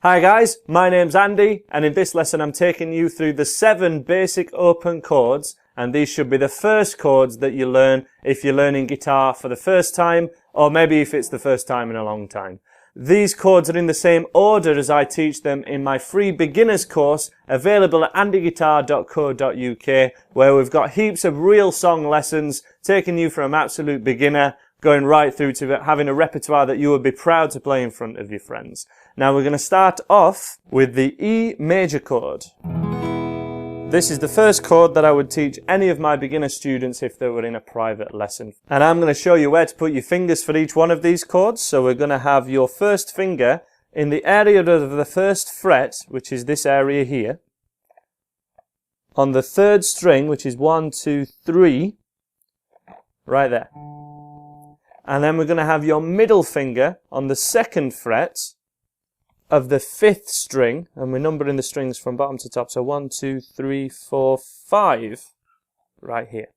Hi guys, my name's Andy, and in this lesson I'm taking you through the 7 basic open chords, and these should be the first chords that you learn if you're learning guitar for the first time, or maybe if it's the first time in a long time. These chords are in the same order as I teach them in my free beginners course available at andyguitar.co.uk, where we've got heaps of real song lessons taking you from absolute beginner going right through to having a repertoire that you would be proud to play in front of your friends. Now we're going to start off with the E major chord. This is the first chord that I would teach any of my beginner students if they were in a private lesson. And I'm going to show you where to put your fingers for each one of these chords. So we're going to have your first finger in the area of the first fret, which is this area here, on the 3rd string, which is 1, 2, 3, right there. And then we're going to have your middle finger on the 2nd fret of the 5th string, and we're numbering the strings from bottom to top, so 1, 2, 3, 4, 5, right here.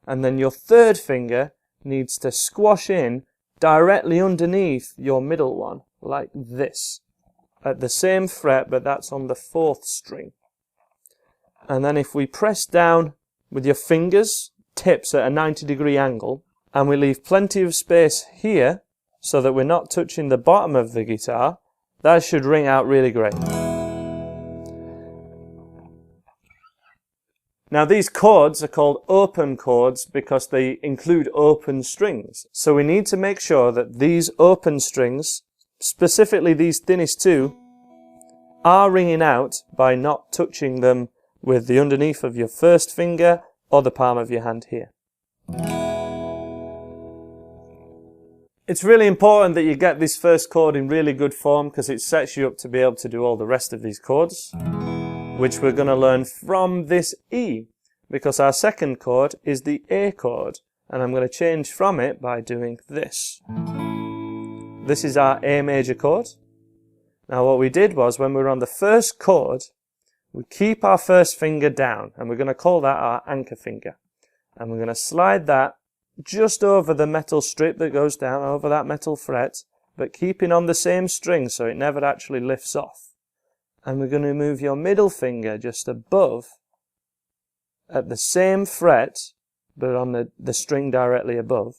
And then your 3rd finger needs to squash in directly underneath your middle one, like this, at the same fret, but that's on the 4th string. And then if we press down with your fingers, tips at a 90-degree angle, and we leave plenty of space here so that we're not touching the bottom of the guitar, that should ring out really great. Now these chords are called open chords because they include open strings. So we need to make sure that these open strings, specifically these thinnest 2, are ringing out by not touching them with the underneath of your first finger or the palm of your hand here. It's really important that you get this first chord in really good form because it sets you up to be able to do all the rest of these chords, which we're going to learn from this E, because our second chord is the A chord, and I'm going to change from it by doing this. This is our A major chord. Now what we did was, when we were on the first chord, we keep our first finger down, and we're going to call that our anchor finger, and we're going to slide that just over the metal strip that goes down over that metal fret, but keeping on the same string so it never actually lifts off. And we're going to move your middle finger just above at the same fret, but on the string directly above.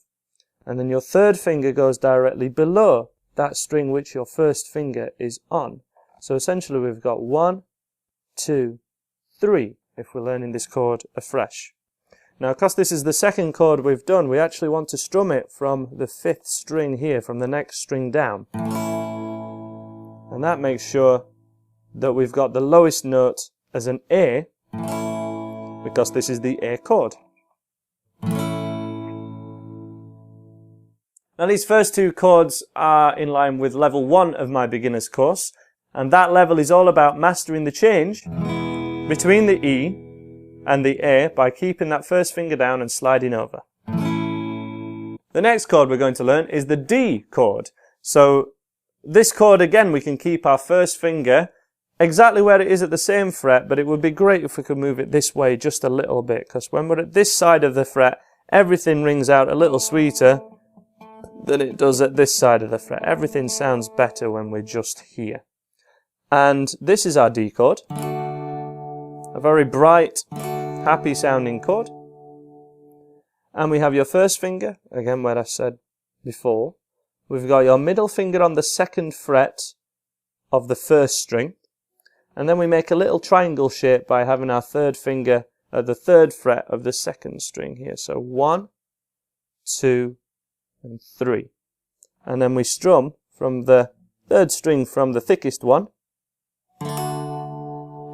And then your 3rd finger goes directly below that string which your first finger is on. So essentially we've got 1, 2, 3 if we're learning this chord afresh. Now, because this is the second chord we've done, we actually want to strum it from the 5th string here, from the next string down. And that makes sure that we've got the lowest note as an A, because this is the A chord. Now, these first 2 chords are in line with level 1 of my beginner's course, and that level is all about mastering the change between the E and the A by keeping that first finger down and sliding over. The next chord we're going to learn is the D chord. So this chord, again, we can keep our first finger exactly where it is at the same fret, but it would be great if we could move it this way just a little bit, because when we're at this side of the fret, everything rings out a little sweeter than it does at this side of the fret. Everything sounds better when we're just here. And this is our D chord. A very bright, happy sounding chord. And we have your first finger, again where I said before. We've got your middle finger on the 2nd fret of the 1st string. And then we make a little triangle shape by having our 3rd finger at the 3rd fret of the 2nd string here. So 1, 2, and 3. And then we strum from the 3rd string from the thickest one,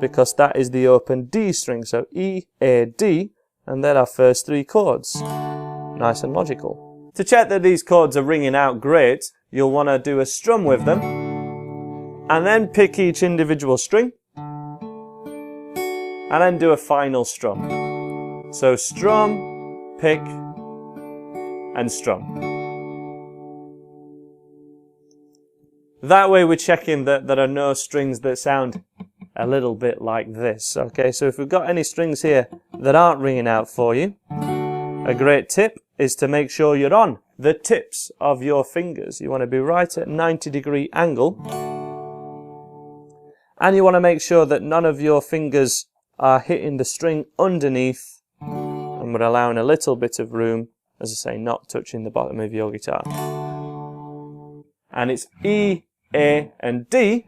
because that is the open D string. So E, A, D, and they're our first 3 chords. Nice and logical. To check that these chords are ringing out great, you'll want to do a strum with them, and then pick each individual string, and then do a final strum. So strum, pick, and strum. That way we're checking that there are no strings that sound a little bit like this. Okay, so if we've got any strings here that aren't ringing out for you, a great tip is to make sure you're on the tips of your fingers. You want to be right at 90-degree angle And you want to make sure that none of your fingers are hitting the string underneath, and we're allowing a little bit of room, as I say, not touching the bottom of your guitar. And it's E, A and D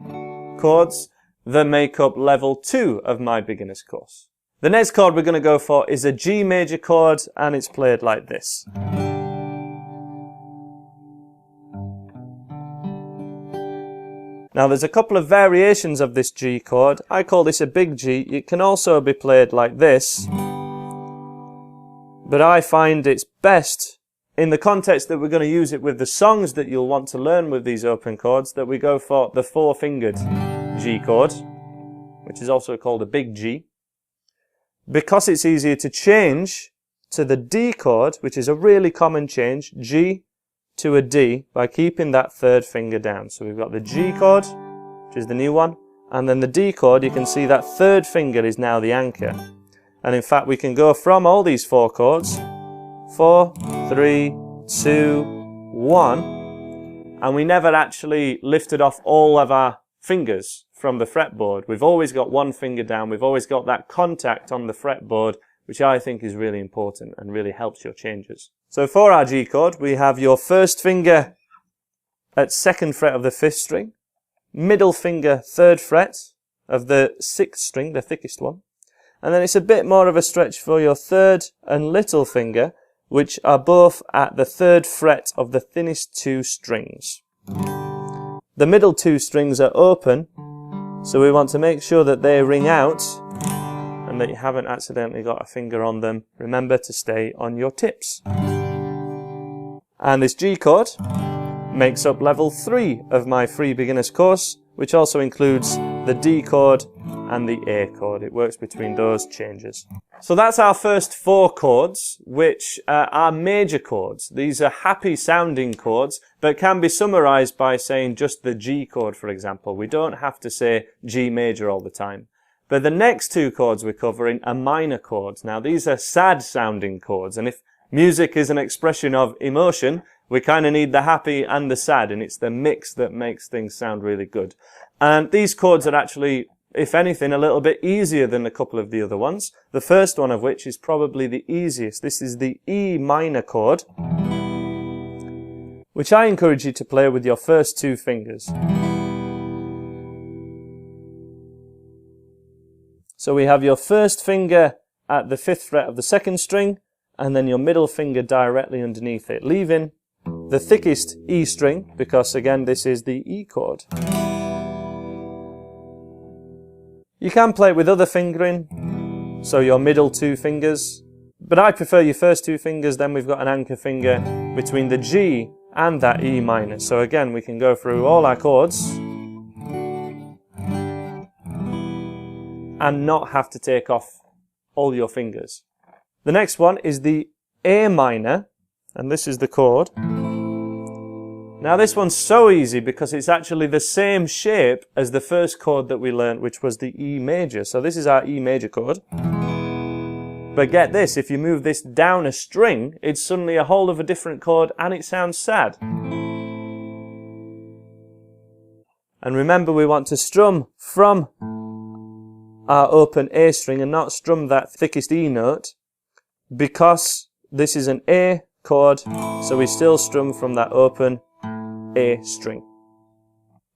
chords that make up level 2 of my beginner's course. The next chord we're going to go for is a G major chord, and it's played like this. Now there's a couple of variations of this G chord. I call this a big G. It can also be played like this, but I find it's best in the context that we're going to use it with the songs that you'll want to learn with these open chords, that we go for the 4-fingered G chord, which is also called a big G, because it's easier to change to the D chord, which is a really common change, G to a D, by keeping that 3rd finger down. So we've got the G chord, which is the new one, and then the D chord. You can see that 3rd finger is now the anchor. And in fact we can go from all these 4 chords, 4, 3, 2, 1, and we never actually lifted off all of our fingers from the fretboard. We've always got one finger down, we've always got that contact on the fretboard, which I think is really important and really helps your changes. So for our G chord, we have your 1st finger at 2nd fret of the 5th string, middle finger 3rd fret of the 6th string, the thickest one, and then it's a bit more of a stretch for your 3rd and little finger, which are both at the 3rd fret of the thinnest 2 strings. The middle 2 strings are open, so we want to make sure that they ring out and that you haven't accidentally got a finger on them. Remember to stay on your tips. And this G chord makes up level 3 of my free beginner's course, which also includes the D chord and the A chord. It works between those changes. So that's our first 4 chords, which are major chords. These are happy sounding chords, but can be summarized by saying just the G chord, for example. We don't have to say G major all the time. But the next 2 chords we're covering are minor chords. Now these are sad sounding chords, and if music is an expression of emotion, we kind of need the happy and the sad, and it's the mix that makes things sound really good. And these chords are actually, if anything, a little bit easier than a couple of the other ones. The first one of which is probably the easiest. This is the E minor chord, which I encourage you to play with your first 2 fingers. So we have your 1st finger at the 5th fret of the 2nd string, and then your middle finger directly underneath it, leaving the thickest E string, because again this is the E chord. You can play it with other fingering, so your middle 2 fingers, but I prefer your first 2 fingers. Then we've got an anchor finger between the G and that E minor. So again we can go through all our chords and not have to take off all your fingers. The next one is the A minor, and this is the chord. Now this one's so easy because it's actually the same shape as the first chord that we learnt, which was the E major. So this is our E major chord. But get this, if you move this down a string, it's suddenly a whole of a different chord and it sounds sad. And remember, we want to strum from our open A string and not strum that thickest E note, because this is an A chord, so we still strum from that open A string.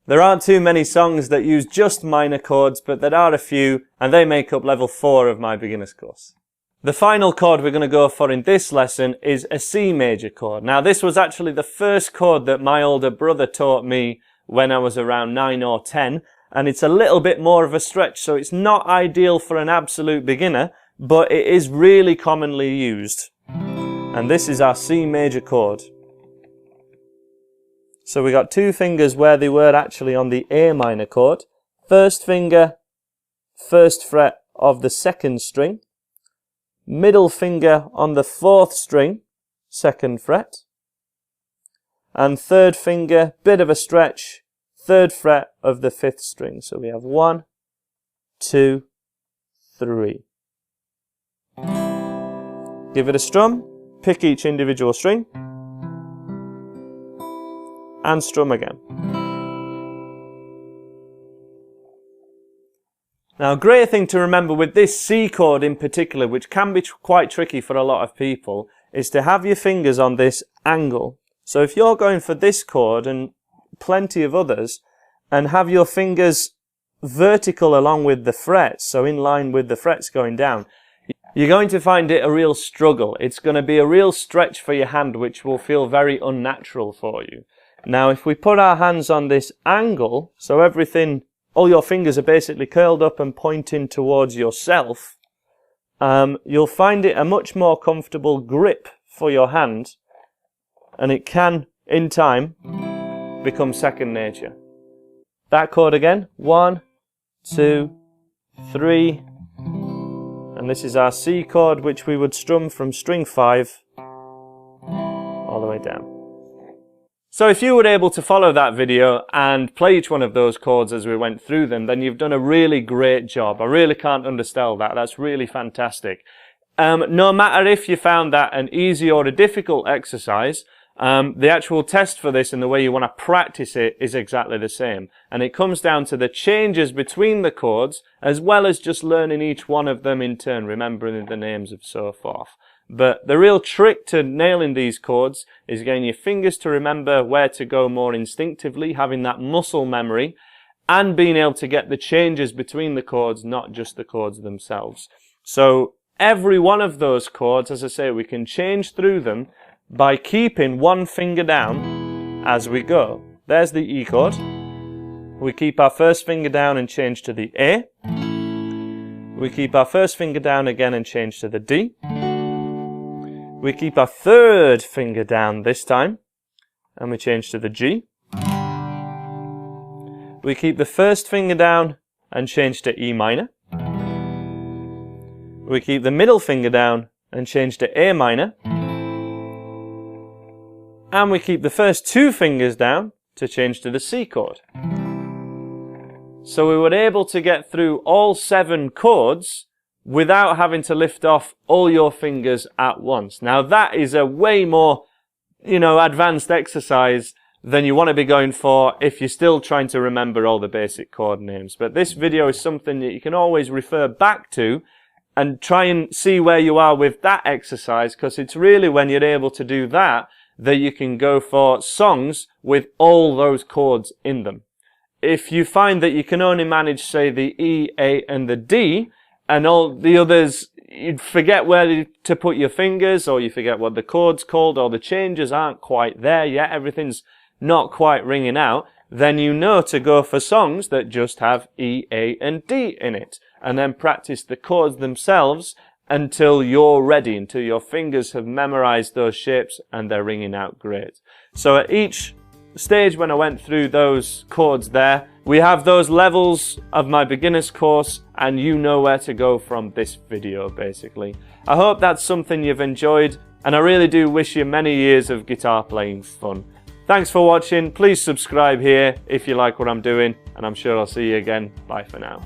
There aren't too many songs that use just minor chords, but there are a few, and they make up level 4 of my beginner's course. The final chord we're going to go for in this lesson is a C major chord. Now this was actually the first chord that my older brother taught me when I was around 9 or 10, and it's a little bit more of a stretch, so it's not ideal for an absolute beginner, but it is really commonly used. And this is our C major chord. So we got 2 fingers where they were actually on the A minor chord. First finger, 1st fret of the 2nd string. Middle finger on the 4th string, 2nd fret. And 3rd finger, bit of a stretch, 3rd fret of the 5th string. So we have 1, 2, 3. Give it a strum, pick each individual string, and strum again. Now, a great thing to remember with this C chord in particular, which can be quite tricky for a lot of people, is to have your fingers on this angle. So if you're going for this chord and plenty of others, and have your fingers vertical along with the frets, so in line with the frets going down, you're going to find it a real struggle. It's going to be a real stretch for your hand, which will feel very unnatural for you. Now, if we put our hands on this angle, so everything, all your fingers are basically curled up and pointing towards yourself, you'll find it a much more comfortable grip for your hand, and it can, in time, become second nature. That chord again, 1, 2, 3, and this is our C chord, which we would strum from string 5 all the way down. So if you were able to follow that video and play each one of those chords as we went through them, then you've done a really great job. I really can't undersell that. That's really fantastic. No matter if you found that an easy or a difficult exercise, the actual test for this and the way you want to practice it is exactly the same. And it comes down to the changes between the chords, as well as just learning each one of them in turn, remembering the names and so forth. But the real trick to nailing these chords is getting your fingers to remember where to go more instinctively, having that muscle memory, and being able to get the changes between the chords, not just the chords themselves. So every one of those chords, as I say, we can change through them by keeping one finger down as we go. There's the E chord. We keep our first finger down and change to the A. We keep our first finger down again and change to the D. We keep our third finger down this time and we change to the G. We keep the first finger down and change to E minor. We keep the middle finger down and change to A minor. And we keep the first two fingers down to change to the C chord. So we were able to get through all 7 chords without having to lift off all your fingers at once. Now that is a way more, advanced exercise than you want to be going for if you're still trying to remember all the basic chord names. But this video is something that you can always refer back to and try and see where you are with that exercise, because it's really when you're able to do that that you can go for songs with all those chords in them. If you find that you can only manage, say, the E, A and the D, and all the others, you forget where to put your fingers, or you forget what the chord's called, or the changes aren't quite there yet, everything's not quite ringing out, then you know to go for songs that just have E, A and D in it, and then practice the chords themselves until you're ready, until your fingers have memorized those shapes and they're ringing out great. So at each stage when I went through those chords there, we have those levels of my beginner's course, and you know where to go from this video basically. I hope that's something you've enjoyed, and I really do wish you many years of guitar playing fun. Thanks for watching. Please subscribe here if you like what I'm doing, and I'm sure I'll see you again. Bye for now.